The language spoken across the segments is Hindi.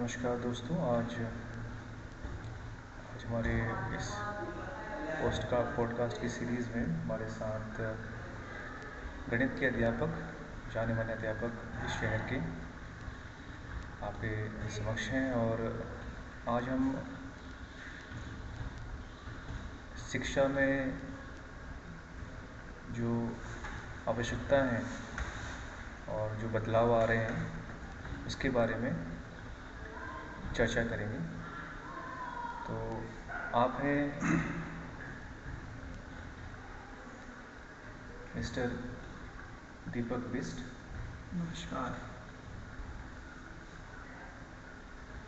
नमस्कार दोस्तों। आज हमारे इस पॉडकास्ट की सीरीज़ में हमारे साथ गणित के अध्यापक, जाने माने अध्यापक इस शहर के आपके समक्ष हैं। और आज हम शिक्षा में जो आवश्यकता हैं और जो बदलाव आ रहे हैं उसके बारे में चर्चा करेंगे। तो आप हैं मिस्टर दीपक बिस्ट। नमस्कार।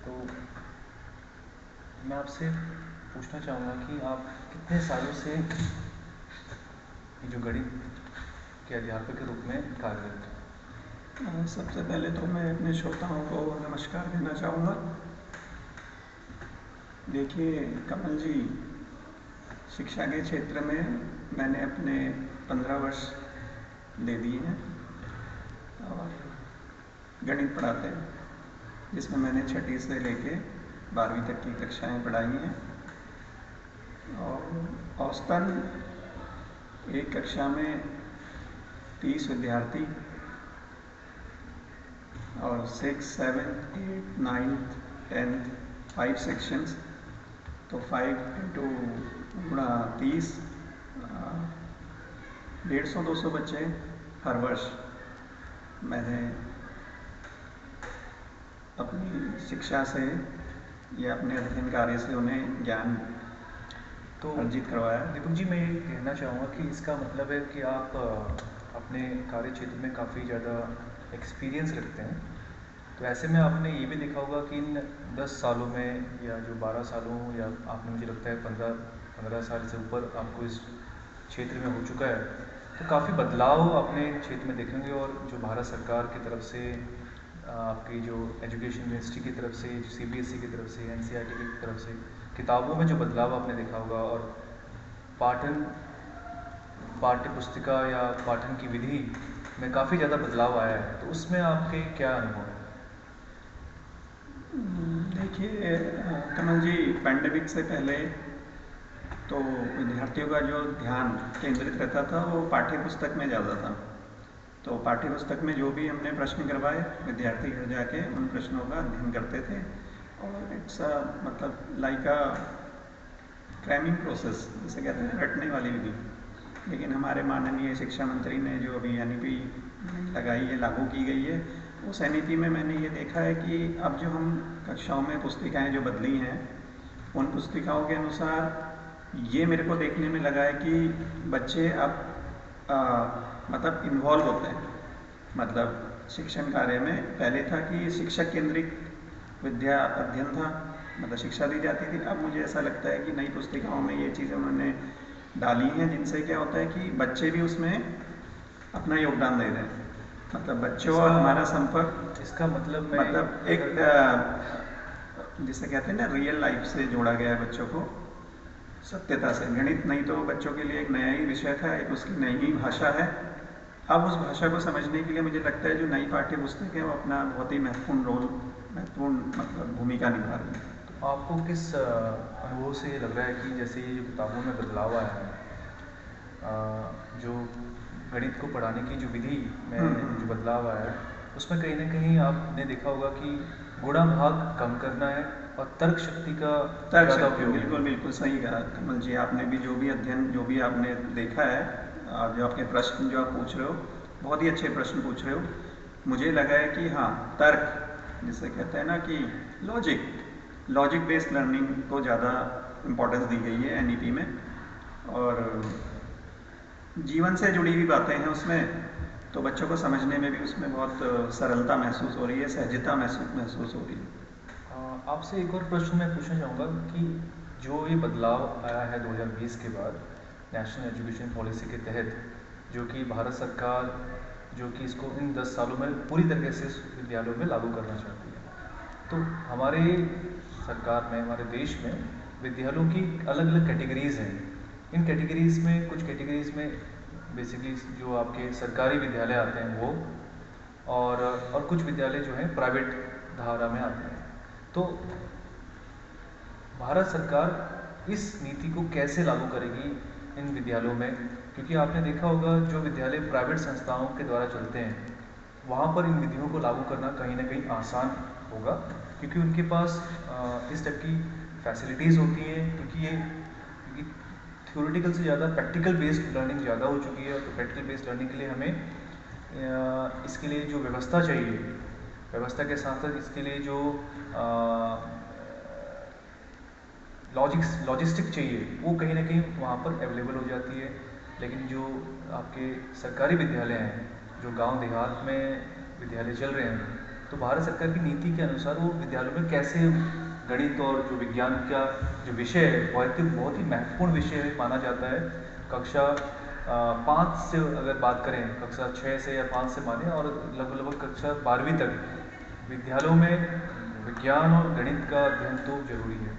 तो मैं आपसे पूछना चाहूँगा कि आप कितने सालों से ये जो गणित के अध्यापक के रूप में कार्यरत हैं? सबसे पहले तो मैं अपने श्रोताओं को नमस्कार देना चाहूँगा। देखिए कमल जी, शिक्षा के क्षेत्र में मैंने अपने 15 वर्ष दे दिए हैं और गणित पढ़ाते हैं, जिसमें मैंने 6ठी से लेके 12वीं तक की कक्षाएं पढ़ाई हैं। और औसतन एक कक्षा में 30 विद्यार्थी और 6, 7, 8, 9, 10 5 सेक्शंस, तो 5 इंटू 30 150-200 बच्चे हर वर्ष मैंने अपनी शिक्षा से या अपने अध्ययन कार्य से उन्हें ज्ञान तो अर्जित करवाया। दीपक जी, मैं ये कहना चाहूँगा कि इसका मतलब है कि आप अपने कार्य क्षेत्र में काफ़ी ज़्यादा एक्सपीरियंस रखते हैं। तो ऐसे में आपने ये भी देखा होगा कि इन 10 सालों में या जो 12 सालों या आपने, मुझे लगता है 15 साल से ऊपर आपको इस क्षेत्र में हो चुका है, तो काफ़ी बदलाव अपने क्षेत्र में देखेंगे। और जो भारत सरकार की तरफ से, आपकी जो एजुकेशन मिनिस्ट्री की तरफ से, CBSE की तरफ से, NCERT की तरफ से किताबों में जो बदलाव आपने देखा होगा, और पाठ्य पुस्तिका या पाठन की विधि में काफ़ी ज़्यादा बदलाव आया है, तो उसमें आपके क्या अनुभव है? देखिए कमल जी, पैंडेमिक से पहले तो विद्यार्थियों का जो ध्यान केंद्रित रहता था वो पाठ्य पुस्तक में ज़्यादा था। तो पाठ्य पुस्तक में जो भी हमने प्रश्न करवाए, विद्यार्थी घर जाके उन प्रश्नों का अध्ययन करते थे। और इट्स मतलब लाइक अ क्रैमिंग प्रोसेस, जिसे कहते हैं रटने वाली विधि। लेकिन हमारे माननीय शिक्षा मंत्री ने जो अभी NEP लगाई है, लागू की गई है, उस NEP में मैंने ये देखा है कि अब जो हम कक्षाओं में पुस्तिकाएं जो बदली हैं, उन पुस्तिकाओं के अनुसार ये मेरे को देखने में लगा है कि बच्चे अब मतलब इन्वॉल्व होते हैं, मतलब शिक्षण कार्य में। पहले था कि शिक्षक केंद्रित विद्या अध्ययन था, मतलब शिक्षा दी जाती थी। अब मुझे ऐसा लगता है कि नई पुस्तिकाओं में ये चीज़ें उन्होंने डाली हैं, जिनसे क्या होता है कि बच्चे भी उसमें अपना योगदान दे रहे हैं। मतलब बच्चों और हमारा संपर्क, इसका मतलब एक जिसे कहते हैं ना, रियल लाइफ से जोड़ा गया है बच्चों को, सत्यता से। गणित नहीं तो बच्चों के लिए एक नया ही विषय था, एक उसकी नई ही भाषा है। अब उस भाषा को समझने के लिए मुझे लगता है जो नई पाठ्य पुस्तक है वो अपना बहुत ही महत्वपूर्ण मतलब भूमिका निभा रही है। तो आपको किस अनुभव से ये लग रहा है कि जैसे ये जो किताबों में बदलाव आया है, जो गणित को पढ़ाने की जो विधि में जो बदलाव आया है, उसमें कहीं ना कहीं आपने देखा होगा कि गुणा भाग कम करना है और तर्क शक्ति का ज़्यादा उपयोग। बिल्कुल सही कहा कमल जी, आपने भी जो भी अध्ययन, जो भी आपने देखा है, जो आपके प्रश्न जो आप पूछ रहे हो, बहुत ही अच्छे प्रश्न पूछ रहे हो। मुझे लगा है कि हाँ, तर्क जिसे कहते हैं ना कि लॉजिक बेस्ड लर्निंग को ज़्यादा इम्पोर्टेंस दी गई है NEP में। और जीवन से जुड़ी हुई बातें हैं उसमें, तो बच्चों को समझने में भी उसमें बहुत सरलता महसूस हो रही है, सहजता महसूस हो रही है। आपसे एक और प्रश्न मैं पूछना चाहूँगा कि जो ये बदलाव आया है 2020 के बाद नेशनल एजुकेशन पॉलिसी के तहत, जो कि भारत सरकार जो कि इसको इन 10 सालों में पूरी तरीके से विद्यालयों में लागू करना चाहती है, तो हमारे सरकार में, हमारे देश में विद्यालयों की अलग अलग कैटेगरीज़ हैं। इन कैटेगरीज़ में, कुछ कैटेगरीज़ में बेसिकली जो आपके सरकारी विद्यालय आते हैं वो, और कुछ विद्यालय जो हैं प्राइवेट धारा में आते हैं। तो भारत सरकार इस नीति को कैसे लागू करेगी इन विद्यालयों में? क्योंकि आपने देखा होगा जो विद्यालय प्राइवेट संस्थाओं के द्वारा चलते हैं वहाँ पर इन विधियों को लागू करना कहीं ना कहीं आसान होगा, क्योंकि उनके पास इस टाइप की फैसिलिटीज़ होती हैं, क्योंकि थ्योरेटिकल से ज़्यादा प्रैक्टिकल बेस्ड लर्निंग ज़्यादा हो चुकी है। तो प्रैक्टिकल बेस्ड लर्निंग के लिए हमें इसके लिए जो व्यवस्था चाहिए, व्यवस्था के साथ साथ इसके लिए जो लॉजिस्टिक चाहिए वो कहीं ना कहीं वहाँ पर अवेलेबल हो जाती है। लेकिन जो आपके सरकारी विद्यालय हैं, जो गांव देहात में विद्यालय चल रहे हैं, तो भारत सरकार की नीति के अनुसार वो विद्यालयों में कैसे गणित और जो विज्ञान का जो विषय है बहुत ही महत्वपूर्ण विषय है माना जाता है। कक्षा 5 से अगर बात करें, कक्षा 6 से या 5 से माने, और लगभग कक्षा 12वीं तक विद्यालयों में विज्ञान और गणित का अध्ययन तो जरूरी है,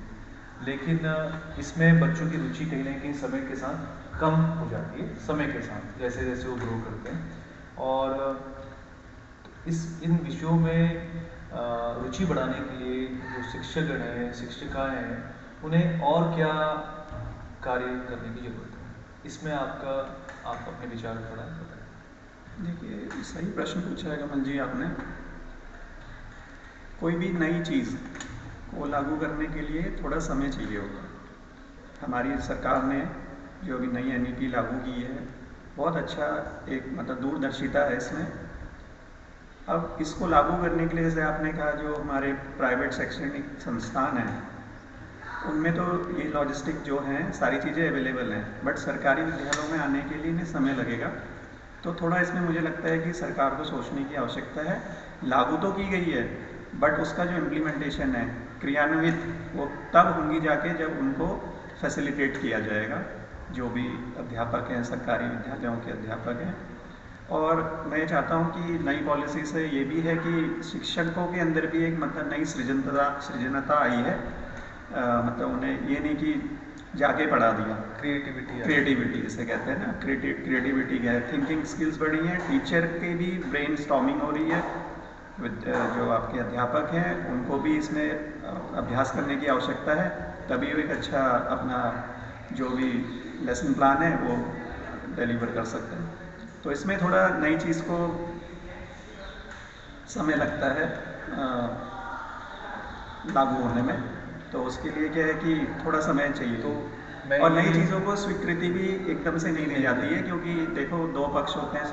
लेकिन इसमें बच्चों की रुचि कहीं ना कहीं समय के साथ कम हो जाती है, समय के साथ जैसे जैसे वो ग्रो करते हैं। और इन विषयों में रुचि बढ़ाने के लिए जो शिक्षकगण हैं, शिक्षिकाएं हैं, उन्हें और क्या कार्य करने की जरूरत है? इसमें आप अपने विचार थोड़ा बताएं। देखिए, सही प्रश्न पूछा है कमल जी आपने। कोई भी नई चीज़ को लागू करने के लिए थोड़ा समय चाहिए होगा। हमारी सरकार ने जो अभी नई NEP लागू की है, बहुत अच्छा एक मतलब दूरदर्शिता है इसमें। अब इसको लागू करने के लिए, जैसे आपने कहा, जो हमारे प्राइवेट शैक्षणिक संस्थान हैं उनमें तो ये लॉजिस्टिक जो हैं सारी चीज़ें अवेलेबल हैं, बट सरकारी विद्यालयों में आने के लिए इन्हें समय लगेगा। तो थोड़ा इसमें मुझे लगता है कि सरकार को सोचने की आवश्यकता है। लागू तो की गई है, बट उसका जो इम्प्लीमेंटेशन है, क्रियान्वित, वो तब होंगी जाके जब उनको फैसिलिटेट किया जाएगा, जो भी अध्यापक हैं, सरकारी विद्यालयों के अध्यापक हैं। और मैं चाहता हूँ कि नई पॉलिसी से ये भी है कि शिक्षकों के अंदर भी एक मतलब नई सृजनता आई है। मतलब उन्हें ये नहीं कि जाके पढ़ा दिया, क्रिएटिविटी जिसे कहते हैं ना, क्रिएटिविटी है, थिंकिंग स्किल्स बढ़ी हैं, टीचर के भी ब्रेन स्टॉर्मिंग हो रही है, जो आपके अध्यापक हैं उनको भी इसमें अभ्यास करने की आवश्यकता है, तभी वो एक अच्छा अपना जो भी लेसन प्लान है वो डिलीवर कर सकते हैं। तो इसमें थोड़ा नई चीज़ को समय लगता है लागू होने में, तो उसके लिए क्या है कि थोड़ा समय चाहिए। तो और नई चीज़ों को स्वीकृति भी एकदम से नहीं दी जाती है, क्योंकि देखो दो पक्ष होते हैं,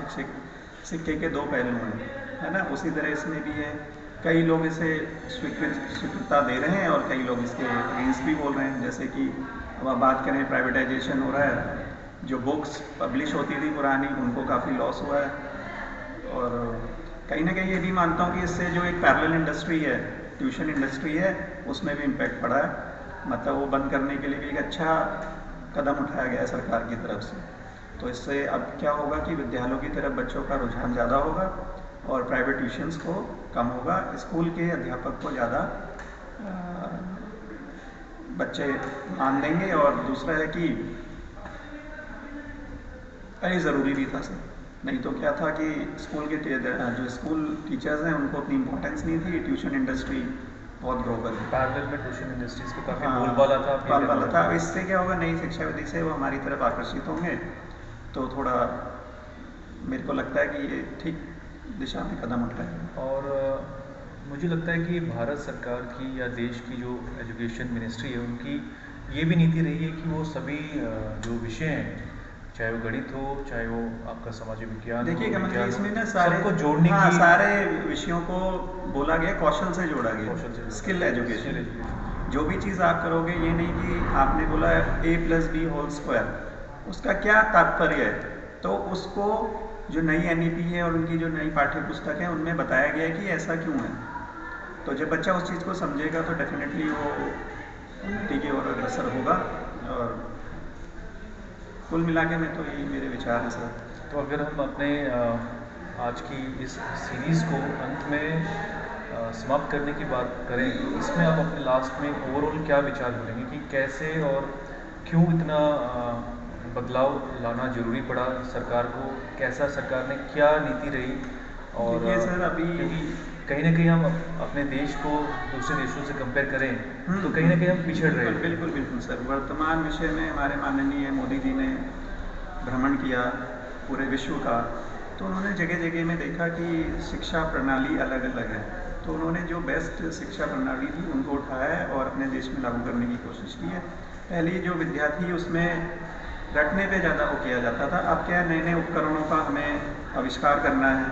सिक्के के दो पहलू हैं, है ना। उसी तरह इसमें भी है, कई लोग इसे स्वीकृतता दे रहे हैं और कई लोग इसके अगेंस्ट भी बोल रहे हैं। जैसे कि अब आप बात करें, प्राइवेटाइजेशन हो रहा है, जो बुक्स पब्लिश होती थी पुरानी, उनको काफ़ी लॉस हुआ है। और कहीं ना कहीं ये भी मानता हूँ कि इससे जो एक पैरेलल इंडस्ट्री है, ट्यूशन इंडस्ट्री है, उसमें भी इम्पैक्ट पड़ा है। मतलब वो बंद करने के लिए भी एक अच्छा कदम उठाया गया है सरकार की तरफ से। तो इससे अब क्या होगा कि विद्यालयों की तरफ बच्चों का रुझान ज़्यादा होगा और प्राइवेट ट्यूशन्स को कम होगा, स्कूल के अध्यापक को ज़्यादा बच्चे मान देंगे। और दूसरा है कि कई ज़रूरी भी था सर, नहीं तो क्या था कि स्कूल के जो स्कूल टीचर्स हैं उनको उतनी इम्पोर्टेंस नहीं थी, ट्यूशन इंडस्ट्री बहुत ग्रो कर गई। पैरेलल में ट्यूशन इंडस्ट्रीज को काफ़ी बोलबाला था। इससे क्या होगा, नई शिक्षा विधि से वो हमारी तरफ आकर्षित होंगे, तो थोड़ा मेरे को लगता है कि ये ठीक दिशा में कदम उठाएगा। और मुझे लगता है कि भारत सरकार की या देश की जो एजुकेशन मिनिस्ट्री है, उनकी ये भी नीति रही है कि वो सभी जो विषय हैं, चाहे वो गणित हो, चाहे वो आपका सामाजिक विज्ञान, देखिए कमल जी, इसमें ना सारे को जोड़ने की, सारे विषयों को बोला गया, कौशल से जोड़ा गया, स्किल एजुकेशन। जो भी चीज़ आप करोगे, ये नहीं कि आपने बोला a+b², उसका क्या तात्पर्य है, तो उसको जो नई NEP है और उनकी जो नई पाठ्य पुस्तक है उनमें बताया गया है कि ऐसा क्यों है। तो जब बच्चा उस चीज़ को समझेगा तो डेफिनेटली वो उन्नति की ओर अग्रसर होगा। और कुल मिला के मैं तो यही मेरे विचार हैं सर। तो अगर हम अपने आज की इस सीरीज़ को अंत में समाप्त करने की बात करें, तो इसमें आप अपने लास्ट में ओवरऑल क्या विचार करेंगे कि कैसे और क्यों इतना बदलाव लाना जरूरी पड़ा सरकार को, कैसा सरकार ने क्या नीति रही? और देखिए सर, अभी कहीं ना कहीं हम अपने देश को दूसरे देशों से कंपेयर करें तो कहीं ना कहीं हम पिछड़ रहे बिल्कुल हैं। बिल्कुल बिल्कुल सर। वर्तमान विषय में हमारे माननीय मोदी जी ने भ्रमण किया पूरे विश्व का, तो उन्होंने जगह जगह में देखा कि शिक्षा प्रणाली अलग अलग है, तो उन्होंने जो बेस्ट शिक्षा प्रणाली थी उनको उठाया है और अपने देश में लागू करने की कोशिश की है। पहले जो विद्यार्थी उसमें रटने पे ज़्यादा वो किया जाता था, अब क्या नए नए उपकरणों का हमें आविष्कार करना है,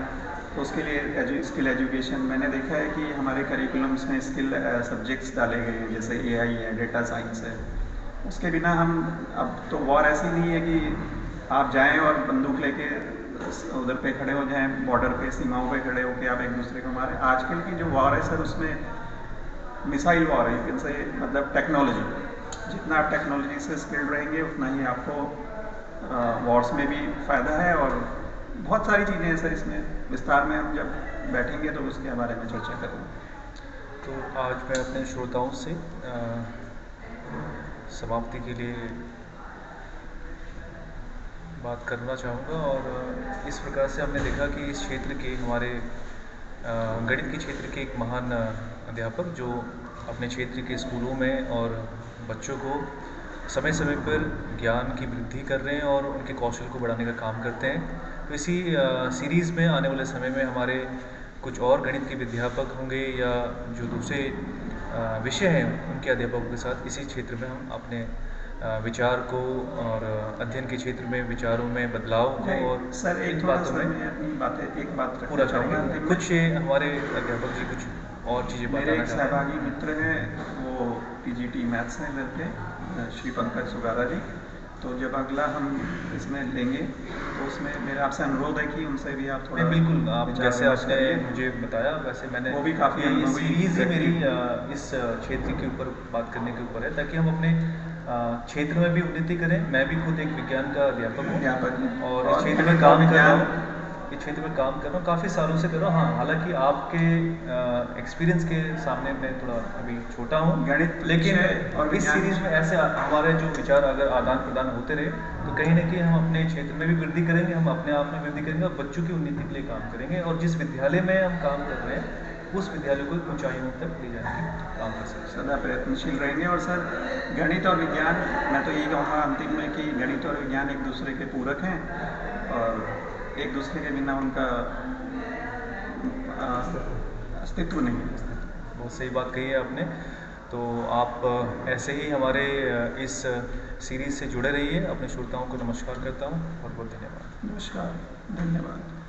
तो उसके लिए स्किल एजुकेशन मैंने देखा है कि हमारे करिकुलम्स में स्किल सब्जेक्ट्स डाले गए हैं, जैसे एआई है, डेटा साइंस है। उसके बिना हम, अब तो वॉर ऐसी नहीं है कि आप जाएं और बंदूक लेके उधर पे खड़े हो जाएं, बॉर्डर पे सीमाओं पे खड़े होके आप एक दूसरे को मारें। आजकल की जो वॉर है सर, उसमें मिसाइल वॉर है, लेकिन से मतलब टेक्नोलॉजी, जितना आप टेक्नोलॉजी से स्किल्ड रहेंगे उतना ही आपको वॉर्स में भी फ़ायदा है। और बहुत सारी चीज़ें हैं सर, इसमें विस्तार में हम जब बैठेंगे तो उसके बारे में चर्चा करेंगे। तो आज मैं अपने श्रोताओं से समाप्ति के लिए बात करना चाहूँगा, और इस प्रकार से हमने देखा कि इस क्षेत्र के हमारे गणित के क्षेत्र के एक महान अध्यापक जो अपने क्षेत्र के स्कूलों में और बच्चों को समय समय पर ज्ञान की वृद्धि कर रहे हैं और उनके कौशल को बढ़ाने का काम करते हैं। तो इसी सीरीज़ में आने वाले समय में हमारे कुछ और गणित के विद्यापक होंगे या जो दूसरे विषय हैं उनके अध्यापकों के साथ इसी क्षेत्र में हम अपने विचार को और अध्ययन के क्षेत्र में विचारों में बदलाव को और सर एक बातों में एक बात पूरा करेंगे। कुछ हमारे अध्यापक जी कुछ और चीज़ें मेरे बताना एक चाहते हैं। सहभागी मित्र हैं, वो पीजीटी मैथ्स में लेते हैं, श्री पंकज सुगारा जी। तो जब अगला हम इसमें लेंगे तो उसमें मेरा आपसे अनुरोध है कि उनसे भी आप थोड़ा बिल्कुल, आप जैसे विचार आपने मुझे बताया वैसे मैंने वो भी काफ़ी ये अनुभवी सीरीज़ ही मेरी व्यक्ति। इस क्षेत्र के ऊपर बात करने के ऊपर है, ताकि हम अपने क्षेत्र में भी उन्नति करें। मैं भी खुद एक विज्ञान का अध्यापक हूँ और इस क्षेत्र में काम कर रहा हूँ, इस क्षेत्र में काम कर रहा हूँ, काफ़ी सालों से कर रहा हूँ। हाँ, हालांकि आपके एक्सपीरियंस के सामने मैं थोड़ा अभी छोटा हूँ, लेकिन और इस सीरीज़ में ऐसे हमारे जो विचार अगर आदान प्रदान होते रहे तो कहीं ना कहीं हम अपने क्षेत्र में भी वृद्धि करेंगे, हम अपने आप में वृद्धि करेंगे और बच्चों की उन्नति के लिए काम करेंगे, और जिस विद्यालय में हम काम कर रहे हैं उस विद्यालय को ऊंचाइयों तक ले जाने की काम कर सकते हैं। सदा प्रयत्नशील रहेंगे। और सर गणित और विज्ञान, मैं तो यही कहूँगा अंतिम में कि गणित और विज्ञान एक दूसरे के पूरक हैं और एक दूसरे के बिना उनका अस्तित्व नहीं है। बहुत सही बात कही है आपने। तो आप ऐसे ही हमारे इस सीरीज़ से जुड़े रहिए। अपने श्रोताओं को नमस्कार करता हूँ, बहुत बहुत धन्यवाद। नमस्कार, धन्यवाद।